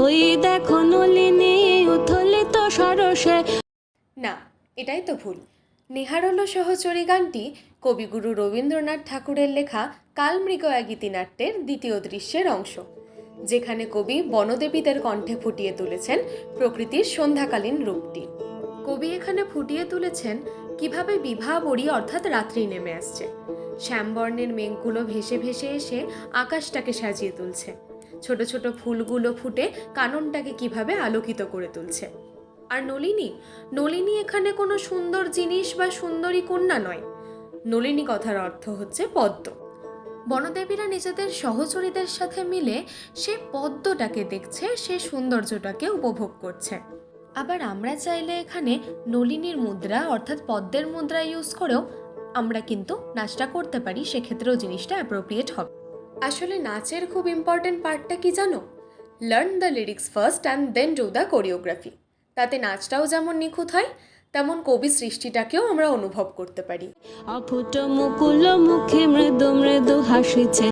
ওই দেখো নলিনী উথলিত সরসে। না, এটাই তো ভুল। নেহারল্য সহচরী গানটি কবিগুরু রবীন্দ্রনাথ ঠাকুরের লেখা কালমৃগয়া গীতিনাট্যের দ্বিতীয় দৃশ্যের অংশ, যেখানে কবি বনদেবীদের কণ্ঠে ফুটিয়ে তুলেছেন প্রকৃতির সন্ধ্যাকালীন রূপটি। কবি এখানে ফুটিয়ে তুলেছেন কিভাবে বিভাবরী অর্থাৎ রাত্রি নেমে আসছে, শ্যামবর্ণের মেঘগুলো ভেসে ভেসে এসে আকাশটাকে সাজিয়ে তুলছে, ছোট ছোট ফুলগুলো ফুটে কাননটাকে কিভাবে আলোকিত করে তুলছে। আর নলিনী, নলিনী এখানে কোনো সুন্দর জিনিস বা সুন্দরী কন্যা নয়। নলিনী কথার অর্থ হচ্ছে পদ্ম। বনদেবীরা নিজেদের সহচরীদের সাথে মিলে সে পদ্মটাকে দেখছে, সে সৌন্দর্যটাকে উপভোগ করছে। আবার আমরা চাইলে এখানে নলিনীর মুদ্রা অর্থাৎ পদ্মের মুদ্রা ইউজ করেও আমরা কিন্তু নাচটা করতে পারি, সেক্ষেত্রেও জিনিসটা অ্যাপ্রোপ্রিয়েট হবে। আসলে নাচের খুব ইম্পর্টেন্ট পার্টটা কি জানো? Learn the lyrics first and then do the choreography. তাতে নাচটাও যেমন নিখুঁত হয়, তেমন কবি সৃষ্টিটাকেও আমরা অনুভব করতে পারি। অফুট মুকুল মুখে মৃদু মৃদু হাসিছে।